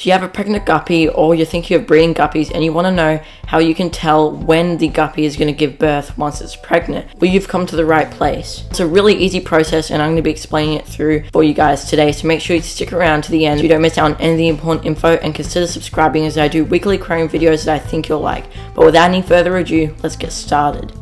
So you have a pregnant guppy, or you're thinking of breeding guppies and you want to know how you can tell when the guppy is going to give birth once it's pregnant. Well, you've come to the right place. It's a really easy process and I'm going to be explaining it through for you guys today, so make sure you stick around to the end so you don't miss out on any of the important info, and consider subscribing as I do weekly aquarium videos that I think you'll like. But without any further ado, let's get started.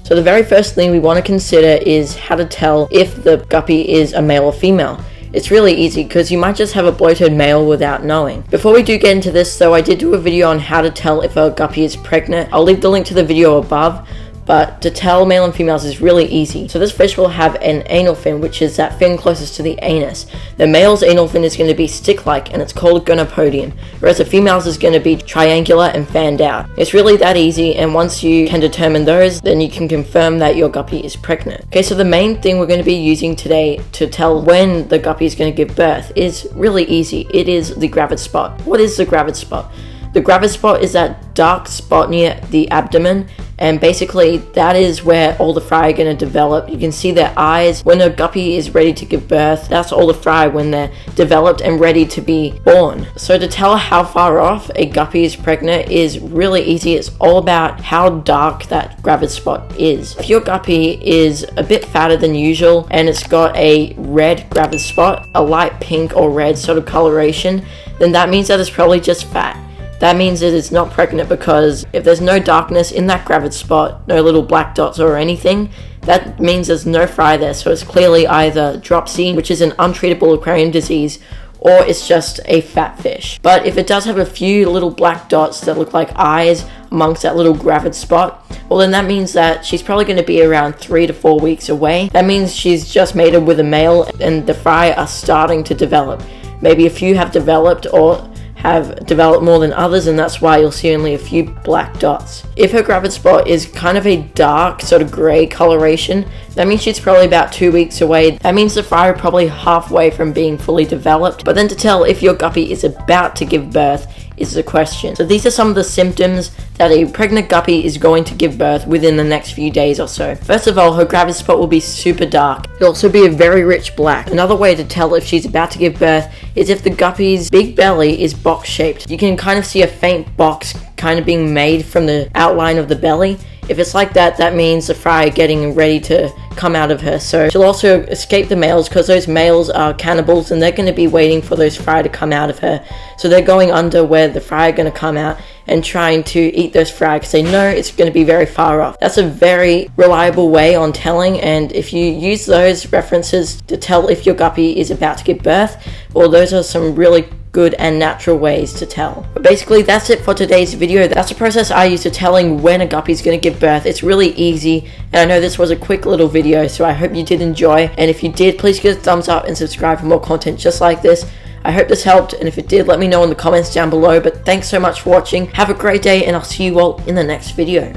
So the very first thing we want to consider is how to tell if the guppy is a male or female. It's really easy because you might just have a bloated male without knowing. Before we do get into this though, I did do a video on how to tell if a guppy is pregnant. I'll leave the link to the video above. But to tell male and females is really easy. So this fish will have an anal fin, which is that fin closest to the anus. The male's anal fin is going to be stick-like and it's called gonopodium, whereas the female's is going to be triangular and fanned out. It's really that easy, and once you can determine those, then you can confirm that your guppy is pregnant. Okay, so the main thing we're going to be using today to tell when the guppy is going to give birth is really easy. It is the gravid spot. What is the gravid spot? The gravid spot is that dark spot near the abdomen, and basically that is where all the fry are going to develop. You can see their eyes. When a guppy is ready to give birth, that's all the fry when they're developed and ready to be born. So to tell how far off a guppy is pregnant is really easy. It's all about how dark that gravid spot is. If your guppy is a bit fatter than usual and it's got a red gravid spot, a light pink or red sort of coloration, then that means that it's probably just fat. That means that it's not pregnant, because if there's no darkness in that gravid spot, no little black dots or anything, that means there's no fry there. So it's clearly either dropsy, which is an untreatable aquarium disease, or it's just a fat fish. But if it does have a few little black dots that look like eyes amongst that little gravid spot, well then that means that she's probably going to be around 3 to 4 weeks away. That means she's just mated with a male and the fry are starting to develop. Maybe a few have developed or have developed more than others, and that's why you'll see only a few black dots. If her gravid spot is kind of a dark sort of grey coloration, that means she's probably about 2 weeks away. That means the fry are probably halfway from being fully developed. But then to tell if your guppy is about to give birth is the question. So these are some of the symptoms that a pregnant guppy is going to give birth within the next few days or so. First of all, her gravid spot will be super dark. It'll also be a very rich black. Another way to tell if she's about to give birth is if the guppy's big belly is box shaped. You can kind of see a faint box kind of being made from the outline of the belly. If it's like that, that means the fry are getting ready to come out of her. So she'll also escape the males, because those males are cannibals and they're going to be waiting for those fry to come out of her. So they're going under where the fry are going to come out and trying to eat those fry because they know it's going to be very far off. That's a very reliable way on telling, and if you use those references to tell if your guppy is about to give birth, well, those are some really good and natural ways to tell. But basically that's it for today's video. That's the process I use to telling when a guppy is going to give birth. It's really easy, and I know this was a quick little video, so I hope you did enjoy, and if you did, please give it a thumbs up and subscribe for more content just like this. I hope this helped, and if it did, let me know in the comments down below. But thanks so much for watching. Have a great day, and I'll see you all in the next video.